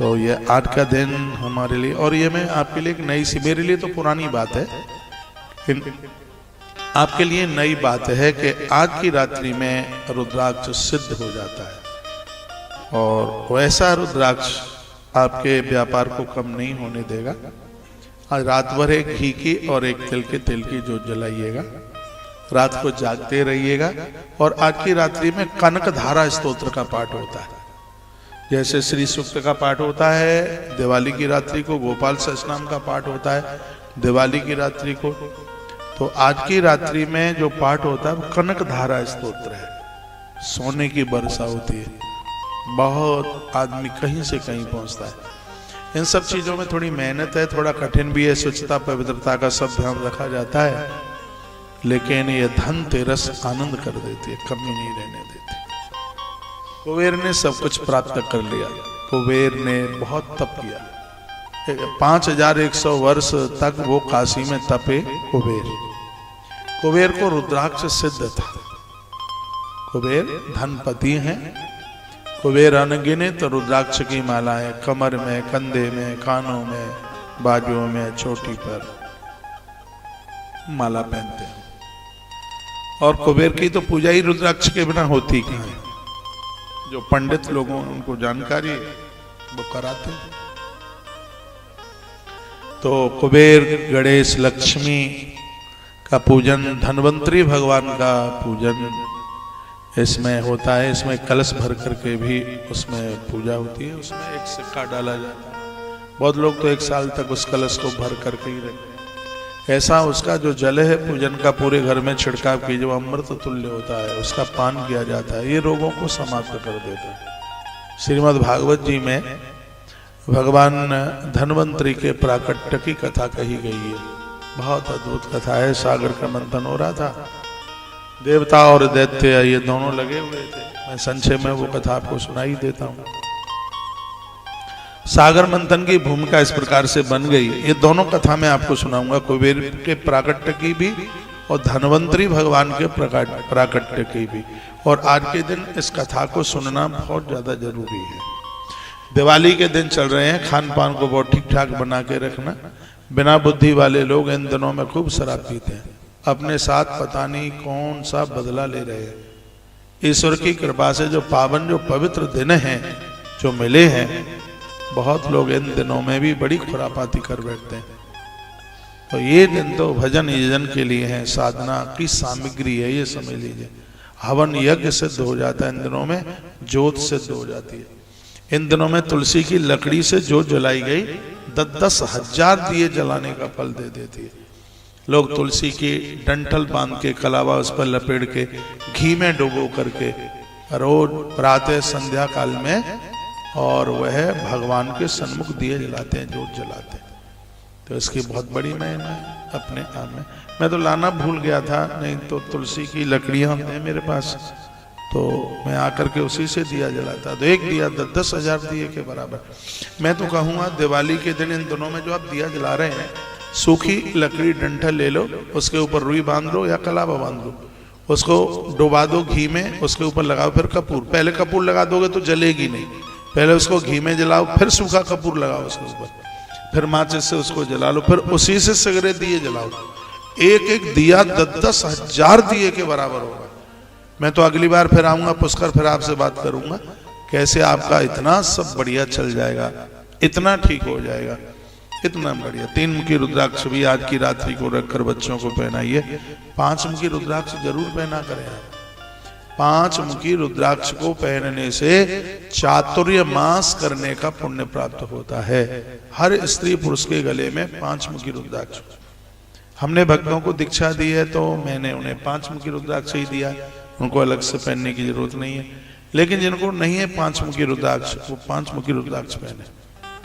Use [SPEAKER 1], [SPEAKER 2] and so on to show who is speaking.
[SPEAKER 1] तो ये आज का दिन हमारे लिए, और ये मैं आपके लिए एक नई सी, मेरे लिए तो पुरानी बात है, आपके लिए नई बात है कि आज की रात्रि में रुद्राक्ष सिद्ध हो जाता है और वैसा रुद्राक्ष आपके व्यापार को कम नहीं होने देगा। आज रात भर एक घी की और एक तिल के तेल की जोत जलाइएगा, रात को जागते रहिएगा। और आज की रात्रि में कनक धारा स्तोत्र का पाठ होता है, जैसे श्री सूक्त का पाठ होता है दिवाली की रात्रि को, गोपाल सहस्रनाम का पाठ होता है दिवाली की रात्रि को। तो आज की रात्रि में जो पाठ होता है वो कनक धारा स्तोत्र है। सोने की वर्षा होती है, बहुत आदमी कहीं से कहीं पहुंचता है। इन सब चीजों में थोड़ी मेहनत है, थोड़ा कठिन भी है, स्वच्छता पवित्रता का सब ध्यान रखा जाता है, लेकिन ये धनतेरस आनंद कर देती है, कमी नहीं रहने देती। कुबेर ने सब कुछ प्राप्त कर लिया। कुबेर ने बहुत तप किया, 5100 वर्ष तक वो काशी में तपे। कुबेर को रुद्राक्ष सिद्ध था। कुबेर धनपति हैं। कुबेर अनगिनत रुद्राक्ष की मालाएं कमर में, कंधे में, कानों में, बाजुओं में, चोटी पर माला पहनते हैं। और कुबेर की तो पूजा ही रुद्राक्ष के बिना होती कहाँ है। जो पंडित लोगों उनको जानकारी वो कराते हैं। तो कुबेर, गणेश, लक्ष्मी का पूजन, धन्वंतरी भगवान का पूजन इसमें होता है। इसमें कलश भर करके भी उसमें पूजा होती है। उसमें एक सिक्का डाला जाता है। बहुत लोग तो 1 साल तक उस कलश को भर करके ही रखते हैं। ऐसा उसका जो जल है पूजन का पूरे घर में छिड़काव की, जो अमृत तुल्य होता है, उसका पान किया जाता है। ये रोगों को समाप्त कर देता है। श्रीमद् भागवत जी में भगवान धन्वंतरी के प्राकट्य की कथा कही गई है। बहुत अद्भुत कथा है। सागर का मंथन हो रहा था, देवता और दैत्य ये दोनों लगे हुए थे। मैं संक्षेप में वो कथा आपको सुनाई देता हूँ। सागर मंथन की भूमिका इस प्रकार से बन गई। ये दोनों कथा मैं आपको सुनाऊंगा, कुबेर के प्राकट्य की भी और धन्वंतरी भगवान के प्राकट्य की भी। और आज के दिन इस कथा को सुनना बहुत ज्यादा जरूरी है। दिवाली के दिन चल रहे हैं, खान पान को बहुत ठीक ठाक बना के रखना। बिना बुद्धि वाले लोग इन दिनों में खूब शराब पीते हैं, अपने साथ पता नहीं कौन सा बदला ले रहे हैं। ईश्वर की कृपा से जो पावन, जो पवित्र दिन हैं जो मिले हैं, बहुत लोग इन दिनों में भी बड़ी खुरापाती कर बैठते हैं। तो ये दिन तो भजन यजन के लिए है, साधना की सामग्री है, ये समझ लीजिए। हवन यज्ञ सिद्ध हो जाता है इन दिनों में, जोत सिद्ध हो जाती है। इन दिनों में तुलसी की लकड़ी से जोत जलाई गई 10-10 हजार दिए जलाने का फल दे देती है। लोग तुलसी की डंठल बांध के, कलावा उस पर लपेट के, घी में डुबो करके रोज प्रातः संध्या काल में, और वह भगवान के सन्मुख दिए जलाते हैं, जोत जलाते हैं। तो इसकी बहुत बड़ी महिमा है अपने आप में। मैं तो लाना भूल गया था, नहीं तो तुलसी की लकड़ियां हैं मेरे पास, तो मैं आकर के उसी से दिया जलाता। तो एक दिया 10-10 हजार दिए के बराबर। मैं तो कहूँगा दिवाली के दिन इन दोनों में जो आप दिया जला रहे हैं, सूखी लकड़ी डंठल ले लो, उसके ऊपर रुई बांध लो या कलावा बांध लो, उसको डुबा दो घी में, उसके ऊपर लगाओ फिर कपूर। पहले कपूर लगा दोगे तो जलेगी नहीं, पहले उसको घी में जलाओ, फिर सूखा कपूर लगाओ उसके ऊपर, फिर माचिस से उसको जला लो, फिर उसी से सगरे दिए जलाओ। एक एक दिया 10-10 हजार दिए के बराबर होगा। मैं तो अगली बार फिर आऊंगा पुष्कर, फिर आपसे बात करूंगा कैसे आपका इतना सब बढ़िया चल जाएगा, इतना ठीक हो जाएगा, इतना बढ़िया। 3 मुखी रुद्राक्ष भी आज की रात्रि को रखकर बच्चों को पहनाइए। 5 मुखी रुद्राक्ष जरूर पहना करें आप। 5 मुखी रुद्राक्ष को पहनने से चातुर्य मास करने का पुण्य प्राप्त होता है। हर स्त्री पुरुष के गले में 5 मुखी रुद्राक्ष। हमने भक्तों को दीक्षा दी है तो मैंने उन्हें 5 मुखी रुद्राक्ष ही दिया, उनको अलग से पहनने की जरूरत नहीं है। लेकिन जिनको नहीं है 5 मुखी रुद्राक्ष, वो 5 मुखी रुद्राक्ष पहने।